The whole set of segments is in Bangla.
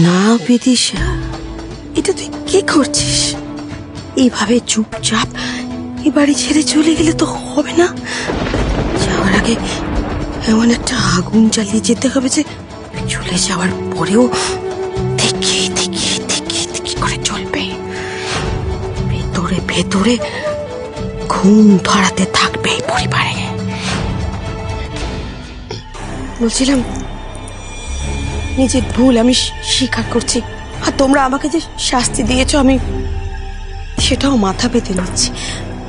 না বিদিশা, এটা তুই কি করছিস? এইভাবে চুপচাপ এ বাড়ি ছেড়ে চলে গেলে তো হবে না। যাওয়ার আগে এমন একটা আগুন জ্বালিয়ে যেতে হবে যে চলে যাওয়ার পরেও দেখি দেখি দেখি দেখি করে চলবে। ভেতরে ভেতরে ঘুম ধরাতে থাকবে এই পরিবারে। বলছিলাম, নিজের ভুল আমি স্বীকার করছি, আর তোমরা আমাকে যে শাস্তি দিয়েছো আমি সেটাও মাথা পেতে নিচ্ছি।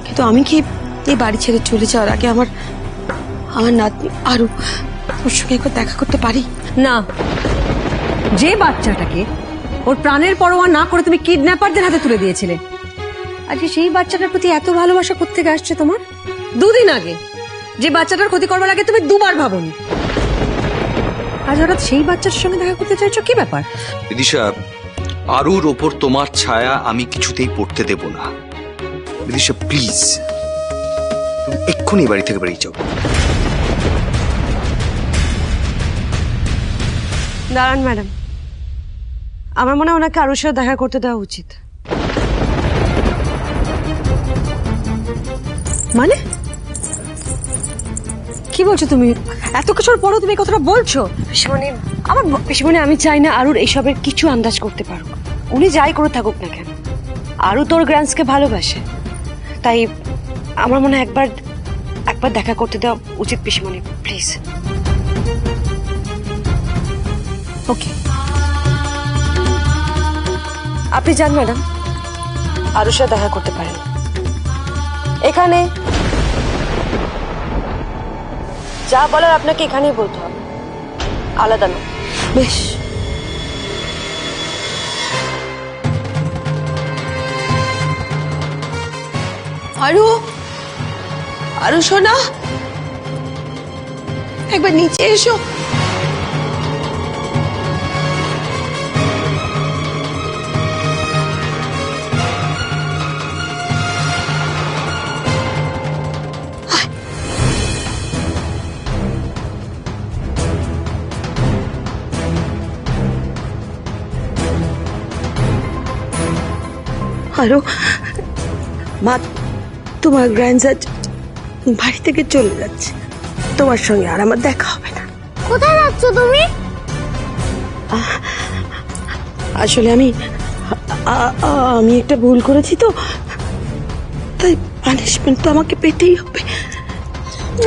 কিন্তু আমি কি এই বাড়ি ছেড়ে চলে যাওয়ার আগে আমার নাতনি আরু ওর সঙ্গে একবার দেখা করতে পারি? না, যে বাচ্চাটাকে ওর প্রাণের পরোয়া না করে তুমি কিডন্যাপারদের হাতে তুলে দিয়েছিলে, আজকে সেই বাচ্চাটার প্রতি এত ভালোবাসা কোত্থেকে আসছে তোমার? দুদিন আগে যে বাচ্চাটার ক্ষতি করবার আগে তুমি দুবার ভাবনি, আজ হঠাৎ সেই বাচ্চার সঙ্গে দেখা করতে চাইছো, কি ব্যাপার? বিদিশা, আরুর ওপর তোমার ছায়া আমি কিছুতেই পড়তে দেব না। বিদিশা প্লিজ, তুমি এক্ষুনি বাড়ি থেকে বেরিয়ে যাও। দাঁড়ান ম্যাডাম, আমার মনে হয় ওনাকে আরুর সাথে দেখা করতে দেওয়া উচিত। মানে কি বলছো তুমি? এত কিছুর পরও তুমি কথাটা বলছো? পিসিমণি, আমি চাই না আরুর এইসবের কিছু আন্দাজ করতে পারুক। উনি যাই করে থাকুক না কেন, আরু তোর গ্র্যান্ডসকে ভালোবাসে, তাই আমার মনে হয় একবার দেখা করতে দেওয়া উচিত পিসিমণি, প্লিজ। ওকে, আপনি যান ম্যাডাম, আরুর সাথে দেখা করতে পারেন। এখানে যা বলার আপনাকে এখানেই বলতে হবে, আলাদা না। বেশ, আরু আরু সোনা, একবার নিচে এসো। আরো মা, তোমার গ্র্যান্ডসার বাড়ি থেকে চলে যাচ্ছে, তোমার সঙ্গে আর আমার দেখা হবে না। কোথায় যাচ্ছ তুমি? আসলে আমি একটা ভুল করেছি, তো তাই পানিশমেন্ট তো আমাকে পেতেই হবে।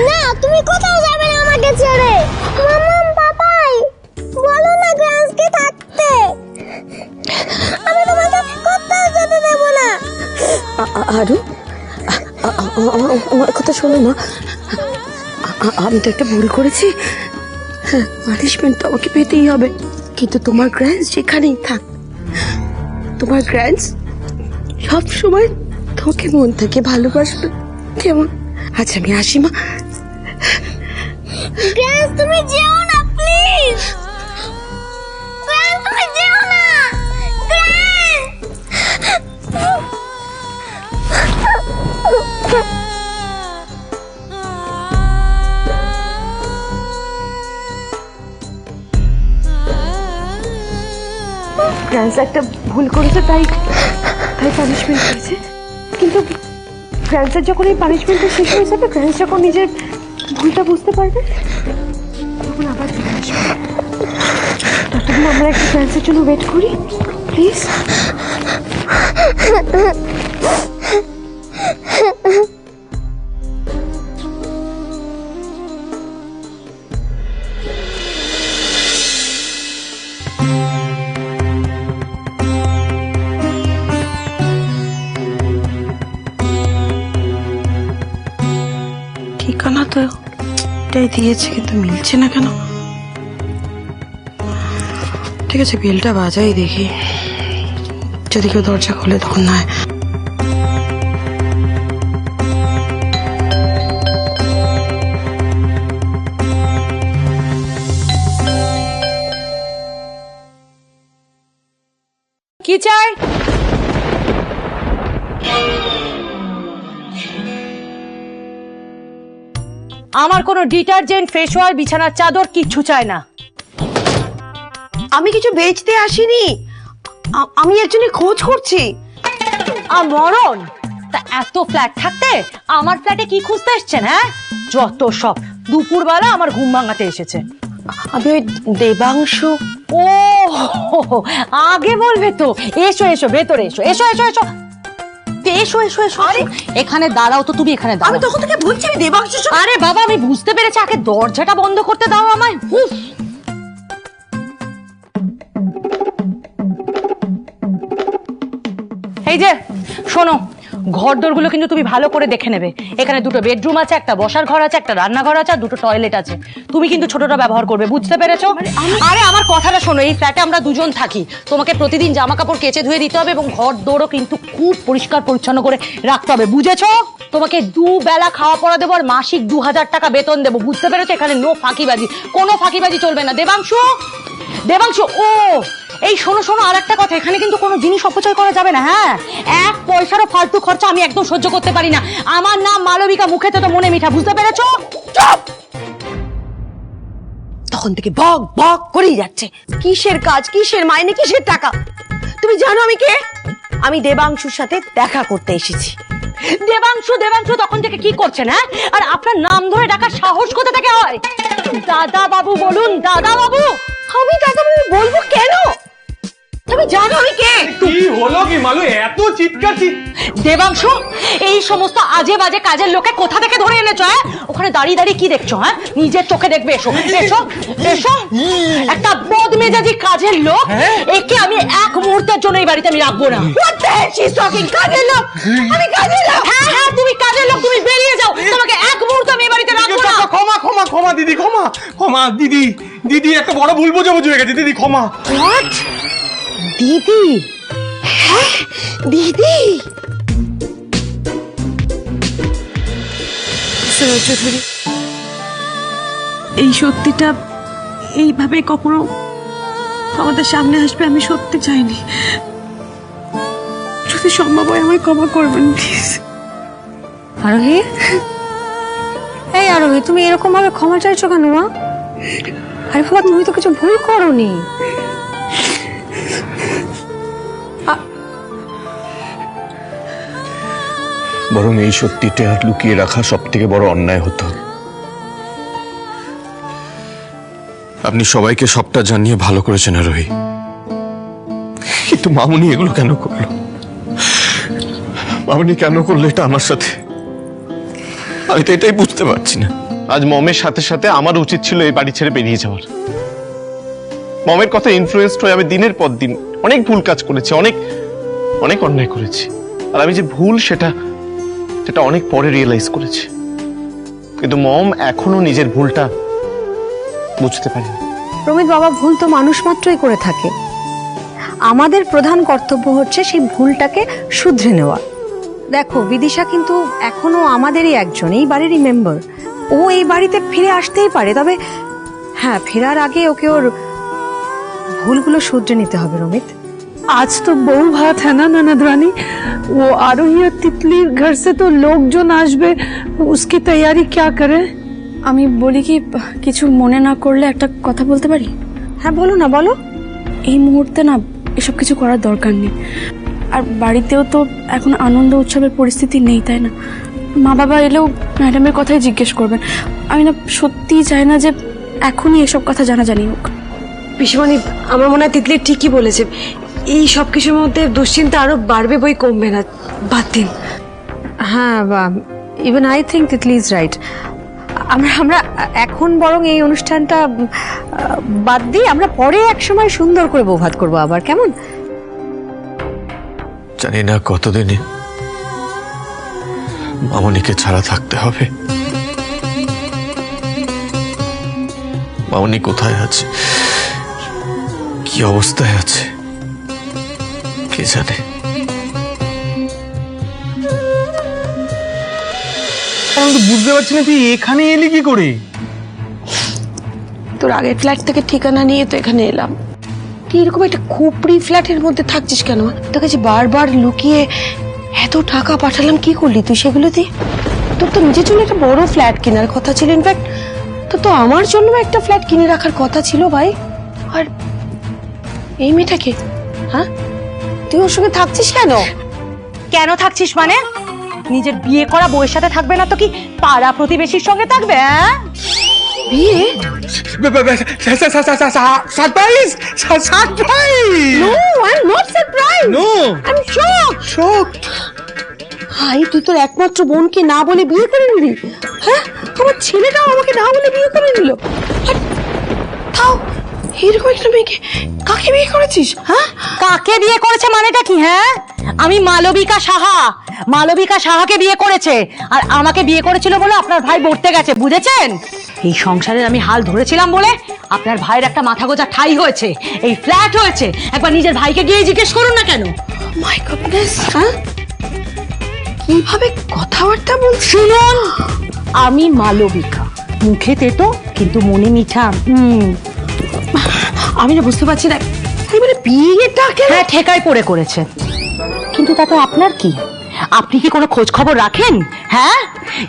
না, তুমি কোথাও যাবে না আমাকে ছেড়ে। মাম্মাম, পাপাই বলো না গ্রান্সকে থাকতে, আমি তোমাকে কোথাও যেতে দেব না। আরু, আমার কথা শোনো মা, আমি তো একটা ভুল করেছি, পানিশমেন্ট তো আমাকে পেতেই হবে, কিন্তু তোমার গ্র্যান্ডস যেখানেই থাক, তোমার গ্র্যান্ডস সব সময় তোমাকে মন থেকে ভালোবাসবে, কেমন? আচ্ছা আমি আসি মা। গ্রান্স, তুমি যেও না প্লিজ। গ্রান্স, তুমি যেও না। গ্র্যান্ডস একটা ভুল করেছে, তাই পানিশমেন্ট পেয়েছে। কিন্তু গ্র্যান্ডসের যখন এই পানিশমেন্টটা শেষ হয়ে যাবে, গ্র্যান্ডস যখন নিজের ভুলটা বুঝতে পারবে, তখন আবার ফিরে আসবে। ততক্ষণ আমরা একটু গ্র্যান্ডসের জন্য ওয়েট করি, প্লিজ। ঠিকানা তো এটাই দিয়েছে, কিন্তু মিলছে না কেন? ঠিক আছে, বেলটা বাজাই দেখি, যদি কেউ দরজা খোলে তখন না হয়। কি চাই? আমার কোনো ডিটারজেন্ট, ফেস ওয়াশ, বিছানার চাদর কিচ্ছু চাই না। আমি কিছু বেচতে আসিনি, আমি এর জন্য খোঁজ করছি। মরণ, তা এত ফ্ল্যাট থাকতে আমার ফ্ল্যাটে কি খুঁজতে এসছেন? হ্যাঁ, যত সব, দুপুরবেলা আমার ঘুম ভাঙাতে এসেছে। আমি ওই দেবাংশু। ও আগে বলবে তো। এসো এসো, ভেতরে এসো, এসো এসো এসো এসো এসো এসো। আরে এখানে দাঁড়াও তো, তুমি এখানে দাঁড়াও। আমি তখন থেকে বলছি আমি দেবাংশু। আরে বাবা, আমি বুঝতে পেরেছি, আগে দরজাটা বন্ধ করতে দাও আমায়। উফ। এই যে শোনো, ঘর দোরগুলো কিন্তু তুমি ভালো করে দেখে নেবে। এখানে দুটো বেডরুম আছে, একটা বসার ঘর আছে, একটা রান্নাঘর আছে, আর দুটো টয়লেট আছে। তুমি কিন্তু ছোটটা ব্যবহার করবে, বুঝতে পেরেছো? আরে আমার কথাটা শোনো, এই ফ্ল্যাটে আমরা দুজন থাকি। তোমাকে প্রতিদিন জামা কাপড় কেচে ধুয়ে দিতে হবে এবং ঘর দোরও কিন্তু খুব পরিষ্কার পরিচ্ছন্ন করে রাখতে হবে, বুঝেছো? তোমাকে দুবেলা খাওয়া পড়া দেবো আর মাসিক 2000 টাকা বেতন দেবো, বুঝতে পেরেছো? এখানে নো ফাঁকিবাজি, কোনো ফাঁকিবাজি চলবে না। দেবাংশু, দেবাংশু, ও এই শোনো শোনো, আর একটা কথা, এখানে কিন্তু কোনো জিনিস অপচয় করা যাবে না। হ্যাঁ, এক পয়সারও ফালতু খরচা আমি একদম সহ্য করতে পারি না। আমার নাম মালবিকা, মুখে তো মনে মিঠা, বুঝতে পেরেছো? চুপ! তখন থেকে বক বক করেই যাচ্ছে। কিসের কাজ, কিসের মাইনে, কিসের টাকা? তুমি জানো আমি কে? আমি দেবাংশুর সাথে দেখা করতে এসেছি। দেবাংশু, দেবাংশু তখন থেকে কি করছেন? হ্যাঁ, আর আপনার নাম ধরে ডাকার সাহস কোথা থেকে হয়? দাদা বাবু বলুন, দাদা বাবু। আমি দাদা বাবু বলবো কেন? তুমি জানো আমি কে? কি হলো কি মালু, এত চিৎকার? দেবাংশু, এই সমস্ত আজে বাজে কাজের লোকে কোথা থেকে ধরে এনেছো? হ্যাঁ, ওখানে দাঁড়িয়ে দাঁড়িয়ে কি দেখছো? হ্যাঁ, নিজের চোখে দেখবে। এসো এসো এসো, একটা বদমেজাজি কাজের লোক, একে আমি এক মুহূর্তের জন্য এই বাড়িতে আমি রাখবো না। What the hell she's talking? কাজের লোক? আমি কাজের লোক? হ্যাঁ হ্যাঁ, তুমি কাজের লোক, তুমি বেরিয়ে যাও। তোমাকে এক মুহূর্ত আমি এই বাড়িতে রাখবো না। ক্ষমা ক্ষমা ক্ষমা দিদি, ক্ষমা ক্ষমা দিদি। দিদি একটা বড় ভুল বোঝাবুঝি হয়ে গেছে, দিদি ক্ষমা। What? দিদি? হ্যাঁ, দিদি। চৌধুরী, এই সত্যিটা এইভাবে কখনো আমাদের সামনে আসবে আমি সত্যি চাইনি। যদি সম্ভব হয় আমায় ক্ষমা করবেন প্লিজ। আরোহী, এই আরোহী, তুমি এরকম ভাবে ক্ষমা চাইছো কেন? মা, আরে বাবা, তুমি তো কিছু ভুল করোনি। বরং এই সত্যিটা লুকিয়ে রাখা সব থেকে বড় অন্যায় হতো। আপনি সবাইকে সবটা জানিয়ে ভালো করেছেন আরোহী, কিন্তু মামুনি এগুলো কেন করলো? মামুনি কেন করলো এটা আমার সাথে? আমি তো এটাই বুঝতে পারছি না। আজ মমের সাথে সাথে আমার উচিত ছিল এই বাড়ি ছেড়ে বেরিয়ে যাওয়ার। মমের কথা ইনফ্লুয়েন্সড হয়ে আমি দিনের পর দিন অনেক ভুল কাজ করেছি, অনেক অনেক অন্যায় করেছি। আর আমি যে ভুল সেটা অনেক পরে রিয়েলাইজ করেছি, কিন্তু মম এখনো নিজের ভুলটা বুঝতে পারেনি। প্রমিত বাবা, ভুল তো মানুষ মাত্রই করে থাকে। আমাদের প্রধান কর্তব্য হচ্ছে সেই ভুলটাকে শুধরে নেওয়া। দেখো, বিদিশা কিন্তু এখনো আমাদেরই একজন, এই বাড়িরই মেম্বার। ও এই বাড়িতে ফিরে আসতেই পারে, তবে হ্যাঁ, ফেরার আগে ওকে ওর ভুলগুলো শুধরে নিতে হবে। রমিত, आज तो बहु बात है ना ननद रानी, वो आरोही और तितली घर से तो लोकजन आसबे, उसकी तैयारी क्या करे? আমি বলি কি, কিছু মনে না করলে একটা কথা বলতে পারি? হ্যাঁ বলো না, বলো। এই মুহূর্তে না এসব কিছু করার দরকার নেই। আর বাড়িতেও তো এখন আনন্দ উৎসবের পরিস্থিতি নেই, তাই না? মা বাবা এলেও ম্যাডামের কথাই জিজ্ঞেস করবেন। আমি না সত্যিই চাই না যে এখনই এসব কথা জানাজানি হোক। পিসিমণি, আমার মনে হয় তিতলি ঠিকই বলেছে। এই সব কিছুর মধ্যে দুশ্চিন্তা আরো বাড়বে, বই কমবে না। বাদ দিন। হ্যাঁ, even I think Titli is right. আমরা এখন বরং এই অনুষ্ঠানটা বাদ দিই, আমরা পরে একসময় সুন্দর করে বৌভাত করবো আবার, কেমন? জানি না কতদিনে মামনিকে ছাড়া থাকতে হবে। মামনি কোথায় আছে, কি অবস্থায় আছে, কে জানে। আমি তো বুঝতে পারছি না তুই এখানে এলি কি করে? তোর আগের ফ্ল্যাট থেকে ঠিকানা নিয়ে তো এখানে এলাম। তুই এরকম একটা খুপড়ি ফ্ল্যাটের মধ্যে থাকছিস কেন? তোর কাছে বারবার লুকিয়ে এত টাকা পাঠালাম, কি করলি তুই সেগুলো দিয়ে? তোর তো নিজের জন্য একটা বড় ফ্ল্যাট কেনার কথা ছিল। ইনফ্যাক্ট তোর তো আমার জন্য একটা ফ্ল্যাট কিনে রাখার কথা ছিল ভাই। আর এই মেয়েটাকে, হ্যাঁ তুই ওর সঙ্গে থাকছিস কেন? কেন থাকছিস মানে? নিজের বিয়ে করা বউয়ের সাথে থাকবে না তো কি পাড়া প্রতিবেশীর সঙ্গে থাকবে? হ্যাঁ, বিয়ে? Surprise, surprise. No, I am not surprised. No, I am shocked. ভাই তুই তোর একমাত্র বোনকে না বলে বিয়ে করে নিলি? হ্যাঁ, আমার ছেলেটাও আমাকে না বলে বিয়ে করে নিল। আর তাও এরকম একটা মেয়েকে কাকে বিয়ে করেছিস? হ্যাঁ, কাকে বিয়ে করেছে মানেটা কি? হ্যাঁ, আমি মালবিকা সাহা, মালবিকা সাহাকে বিয়ে করেছে। আর আমাকে বিয়ে করেছিল বলে আপনার ভাই মরতে গেছে, বুঝেছেন? এই সংসারের আমি হাল ধরেছিলাম বলে আপনার ভাইয়ের একটা মাথা গোজা ঠাই হয়েছে, এই ফ্ল্যাট হয়েছে। একবার নিজের ভাইকে গিয়ে জিজ্ঞেস করুন না কেন। মাই গডনেস। হ্যাঁ, কিভাবে কথাবার্তা বলছিস? শুনুন, আমি মালবিকা, মুখে তেতো কিন্তু মনে মিঠা। আমি না বুঝতে পারছি না, এবারে বিয়েটা কেন? হ্যাঁ, ঠেকাই পড়ে করেছে, কিন্তু তাতে আপনার কি? আপনি কি কোনো খোঁজ খবর রাখেন? হ্যাঁ,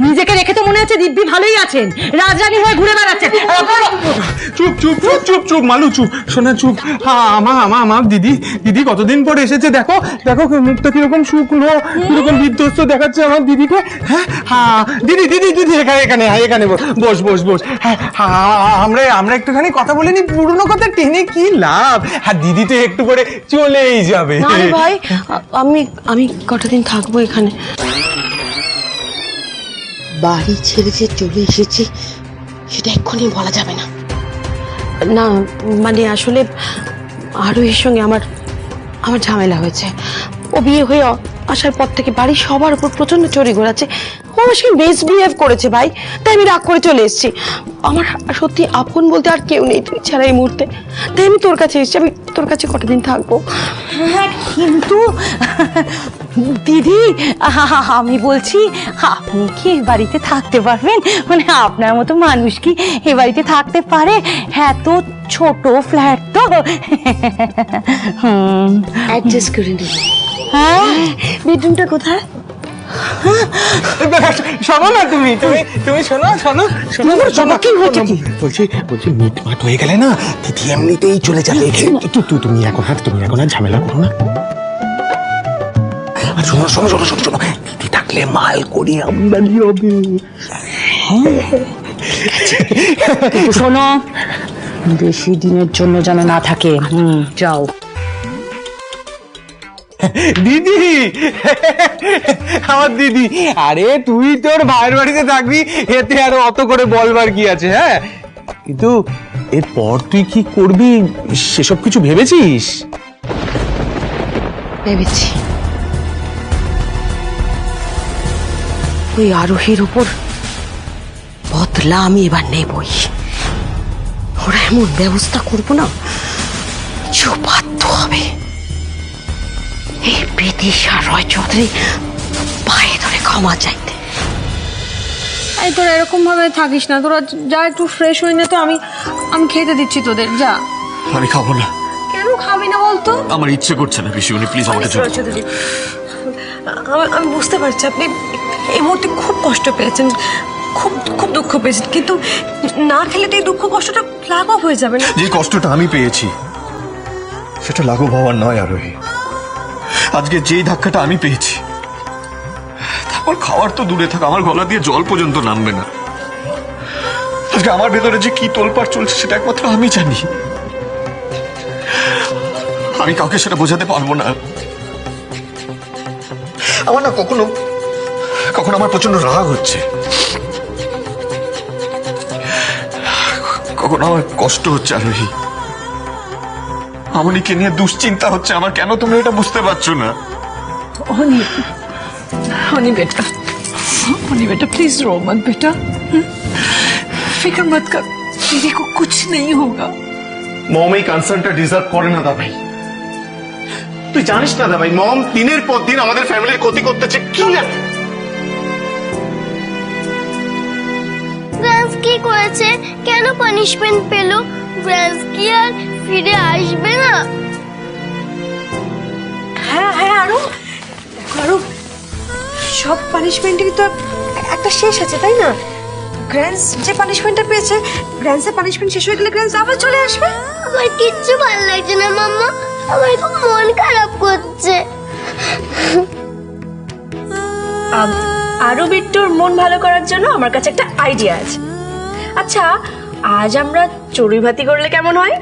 নিজেকে রেখে তো মনে হচ্ছে দিব্যি ভালোই আছেন, রাজরানী হয়ে ঘুরে বেড়াচ্ছেন। চুপ চুপ চুপ চুপ চুপ মালু চুপ, শোনা চুপ। আমার দিদি কতদিন পর এসেছে, দেখো দেখো মুখটা কিরকম শুকনো, কিরকম বিধ্বস্ত দেখাচ্ছে আমার দিদিকে। হ্যাঁ, দিদি দিদি দিদি এখানে বস বস বস। হ্যাঁ, আমরা একটুখানি কথা বলে নি, পুরনো কথা টেনে কি লাভ? হ্যাঁ, দিদি তো একটু করে চলেই যাবে। না রে ভাই, আমি কটা দিন থাকবো এখানে। বাড়ি ছেড়ে যে চলে এসেছি সেটা এক্ষুনি বলা যাবে না। না মানে আসলে আরোহীর সঙ্গে আমার ঝামেলা হয়েছে। ও বিয়ে হয়ে আসার পর থেকে বাড়ির সবার উপর প্রচন্ড চড়ি ঘোরাচ্ছে। ও আমার সঙ্গে মিসবিহেভ করেছে ভাই, তাই আমি রাগ করে চলে এসেছি। আমার সত্যি আপন বলতে আর কেউ নেই তুই ছাড়া এই মুহূর্তে, তাই আমি তোর কাছে এসেছি। আমি তোর কাছে কটা দিন থাকবো। হ্যাঁ, কিন্তু দিদি আমি বলছি, আপনি কি এ বাড়িতে থাকতে পারবেন? মানে আপনার মতো মানুষ কি এ বাড়িতে থাকতে পারে? এত ছোট ফ্ল্যাট তো। অ্যাডজাস্ট করে নেব। হ্যাঁ, বেডরুমটা কোথায়? শোনো না, তুমি শোনো কি হচ্ছে কি? বলছি মিটমাট হয়ে গেলে না দিদি এমনিতেই চলে যাবে। তুমি এখন আর ঝামেলা করো না। আর শোনো দিদি থাকলে মাল করি আমদানি হবে। কিন্তু শোনো, বেশি দিনের জন্য যেন না থাকে। যাও। দিদি, আমার দিদি, আরে তুই তোর ভাইয়ের বাড়িতে থাকবি, এতে আরো অত করে বলবার কি আছে? হ্যাঁ, কিন্তু এরপর তুই কি করবি সেসব কিছু ভেবেছিস? ভেবেছি ওই আরোহীর উপর বদলা আমি এবার নেবই। ওরা এমন ব্যবস্থা করবো না যে বাধ্য হবে এই বিদিশা রয় চৌধুরী পায়ে ধরে ক্ষমা চাইতে। এই তোরা এরকম ভাবে থাকিস না, তোরা যা একটু ফ্রেশ হয়ে নে তো। আমি খেতে দিচ্ছি তোদের, যা। আমি খাবো না। কেন খাবি না বলতো? আমার ইচ্ছে করছে না পিসিমণি, প্লিজ আমাকে যেতে দিন। আমি বুঝতে পারছি আপনি এই মুহূর্তে খুব কষ্ট পেয়েছেন, খুব খুব দুঃখ পেয়েছেন, কিন্তু না খেলে তো এই দুঃখ কষ্টটা লাঘব হয়ে যাবে না। যে কষ্টটা আমি পেয়েছি সেটা লাঘব হওয়ার নয় আরোহী। আজকে যেই ধাক্কাটা আমি পেয়েছি, তারপর খাওয়ার তো দূরে থাক, আমার গলা দিয়ে জল পর্যন্ত নামবে না। আজকে আমার ভেতরে যে কি তোলপাড় চলছে সেটা একমাত্র আমি জানি। আমি কাউকে সেটা বোঝাতে পারবো না। আমার না কখনো আমার প্রচন্ড রাগ হচ্ছে, কখনো আমার কষ্ট হচ্ছে আরোহী। আমনিকে নিয়ে দুশ্চিন্তা হচ্ছে আমার। কেন তুমি এটা বুঝতে পারছো না? होनी बेटा प्लीज रो मत बेटा, फिक्र मत कर, दीदी को कुछ नहीं होगा। মম এই কনসার্নটা ডিজার্ভ করে না দাদাই। তুই জানিস না দাদাই, মম দিনের পর দিন আমাদের ফ্যামিলির ক্ষতি করতেছে। কি না ব্রান্স কি করেছে? কেন পানিশমেন্ট পেল? ব্রান্স কি আর ফিরে আসবে না? হ্যাঁ হ্যাঁ, আরো সব পানিশমেন্টেরই তো একটা শেষ আছে, তাই না? গ্র্যান্স যে পানিশমেন্টটা পেয়েছে, গ্র্যান্সের পানিশমেন্ট শেষ হয়ে গেলে গ্র্যান্স আবার চলে আসবে। আমার কিচ্ছু ভালো লাগছে না মাম্মা, আমার খুব মন খারাপ করছে। আরো বিট্টুর মন ভালো করার জন্য আমার কাছে একটা আইডিয়া আছে। আচ্ছা, আজ আমরা চড়ুই ভাতি করলে কেমন হয়?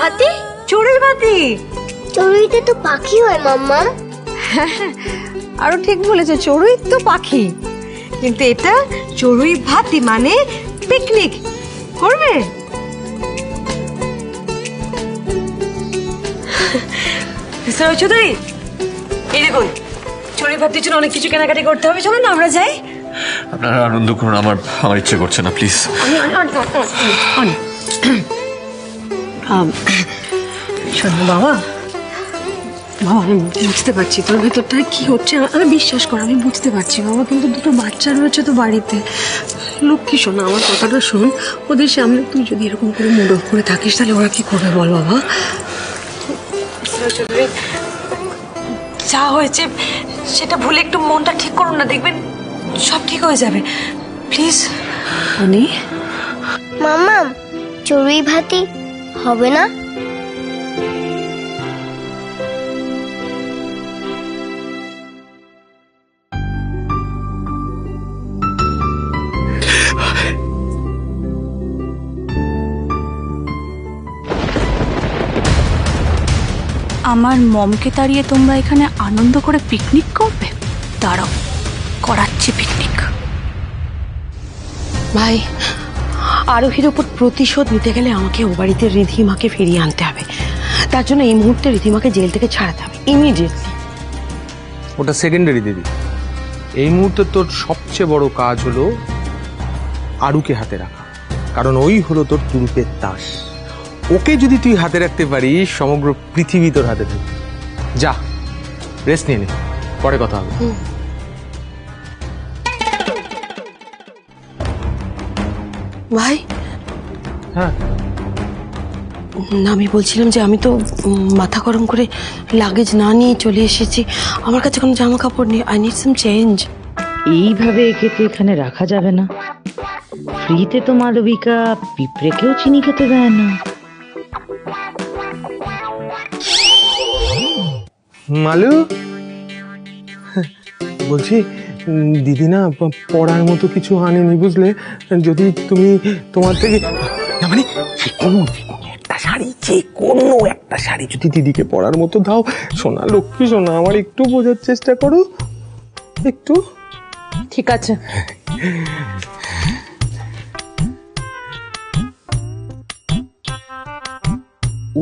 ভাতি? চড়ুই ভাতি? চড়ুইতে তো পাখি হয় মাম্মা। আরো ঠিক বলেছে, চড়ুই তো পাখি, কিন্তু এটা চড়ুই ভাতি মানে পিকনিক করবে। চৌধুরী, এই দেখুন, চড়ুই ভাতির জন্য অনেক কিছু কেনাকাটি করতে হবে, চলো না আমরা যাই। আপনারা আনন্দ করুন, আমার ইচ্ছে করছে না, প্লিজ। শোনো বাবা, আমি বুঝতে পারছি তোর ভেতরটায় কি হচ্ছে, আমি বিশ্বাস কর আমি বুঝতে পারছি বাবা, কিন্তু দুটো বাচ্চা রয়েছে তো বাড়িতে। লক্ষ্মী শোনা, আমার কথাটা শোন, ওদের সামনে তুই যদি এরকম করে মুড অফ করে থাকিস তাহলে ওরা কি করবে বল বাবা। যা হয়েছে সেটা ভুলে একটু মনটা ঠিক করুন না, দেখবেন সব ঠিক হয়ে যাবে, প্লিজ। উনি মাম্মা, চড়ুই ভাতি হবে না? আমার মমকে তাড়িয়ে তোমরা এখানে আনন্দ করে পিকনিক করবে? দাঁড়াও, করাচ্ছি পিকনিক। ভাই, আরোহীর ওপর প্রতিশোধ নিতে গেলে আমাকে ও বাড়িতে রিধিমাকে ফিরিয়ে আনতে হবে। তার জন্য এই মুহূর্তে রিধিমাকে জেল থেকে ছাড়াতে হবে ইমিডিয়েটলি। ওটা সেকেন্ডারি দিদি, এই মুহূর্তে তোর সবচেয়ে বড় কাজ হলো আরুকে হাতে রাখা, কারণ ওই হলো তোর তুরুপের তাস। ওকে যদি তুই হাতে রাখতে পারিস, সমগ্র পৃথিবী তোর হাতে থাকবে। যা রেস্ট নিয়ে নে, পরে কথা হবে। ভাই, হ্যাঁ, না আমি বলছিলাম যে আমি তো মাথা গরম করে লাগেজ না নিয়ে চলে এসেছি, আমার কাছে কোনো জামা কাপড় নেই, আই নিড সাম চেঞ্জ। এইভাবে একে তো এখানে রাখা যাবে না, ফ্রিতে তো মালবিকা পিঁপড়েকেও চিনি খেতে দেয় না। মালু, বলছি দিদি না পড়ার মতো কিছু আনেনি বুঝলে, যদি তুমি তোমার থেকে না মানে একটা শাড়ি, যে কোনো একটা শাড়ি যদি দিদিকে পরার মতো দাও। সোনা, লক্ষ্মী সোনা, আমার একটু বোঝার চেষ্টা করো একটু। ঠিক আছে।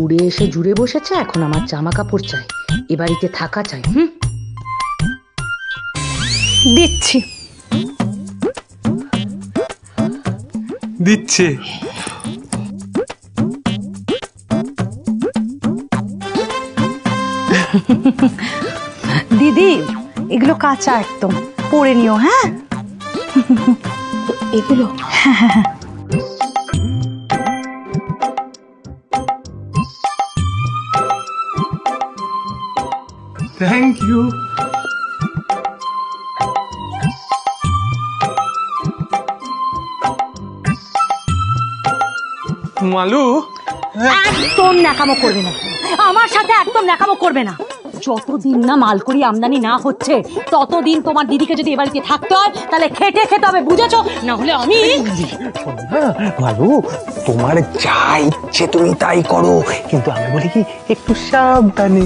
উড়ে এসে জুড়ে বসেছে, এখন আমার জামা কাপড় চাই, এ বাড়িতে থাকা চাই। দিচ্ছি। দিচ্ছে দিদি, এগুলো কাঁচা একদম, পরে নিও। হ্যাঁ, এগুলো থ্যাংক ইউ। মালু, একদম ন্যাকামো করবে না, আমার সাথে একদম ন্যাকামো করবে না। যতদিন না মালকুড়ি আমদানি না হচ্ছে ততদিন তোমার দিদিকে যদি এ বাড়িতে থাকতে হয় তাহলে খেটে খেতে হবে, বুঝেছো? না হলে আমি মালু, তোমার যা ইচ্ছে তুমি তাই করো, কিন্তু আমি বলি কি একটু সাবধানে,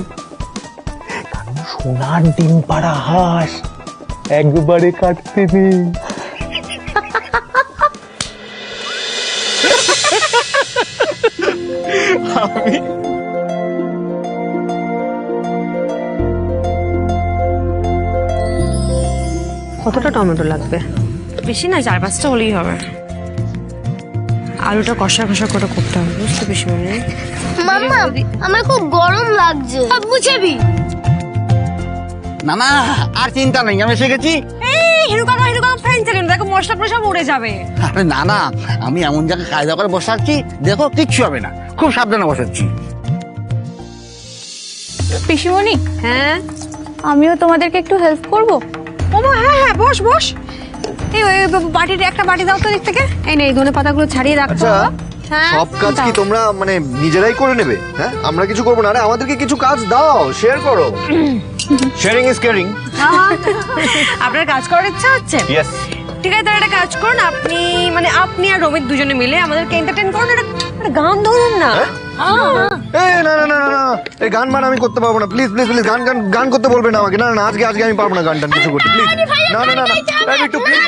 কারণ সোনার ডিম পাড়া হাঁস একবারে কাটতে নেই। কতটা টমেটো লাগবে? বেশি না, 4-5টা হলেই হবে। আলুটা কষা কষা করে করতে হবে, বুঝতে বেশি মানে। মাম্মা, আমার খুব গরম লাগছে, বুঝাবি? না না, আর চিন্তা নেই, আমি এসে গেছি। দেখো মশলা সব উড়ে যাবে। আরে না না, আমি এমন জায়গায় কায়দা করে বসাচ্ছি, দেখো কিচ্ছু হবে না, খুব সাবধানে বসাচ্ছি। পিসিমণি, হ্যাঁ আমিও তোমাদেরকে একটু হেল্প করবো? ওমা, হ্যাঁ হ্যাঁ, বস বস। ওই বাটির একটা বাটি দাও তো দিক থেকে। এই নে, এই ধনে পাতাগুলো ছাড়িয়ে রাখো। আচ্ছা, সব কাজ কি তোমরা মানে নিজেরাই করে নেবে? হ্যাঁ, আমরা কিছু করবো না? আরে আমাদেরকে কিছু কাজ দাও, শেয়ার করো। Sharing is caring. আপনার কাজ করার ইচ্ছা হচ্ছে? ইয়েস। ঠিক আছে, তাহলে একটা কাজ করুন, আপনি আর রমিত দুজনে মিলে আমাদেরকে এন্টারটেইন করুন, একটা গান ধরুন না। এই না না না না না, এই গান মান আমি করতে পারবো না। প্লিজ প্লিজ প্লিজ, গান গান গান করতে বলবে না আমাকে। না না, আজকে আমি পারবো না গান টান কিছু করতে। প্লিজ না না না না, একটু প্লিজ।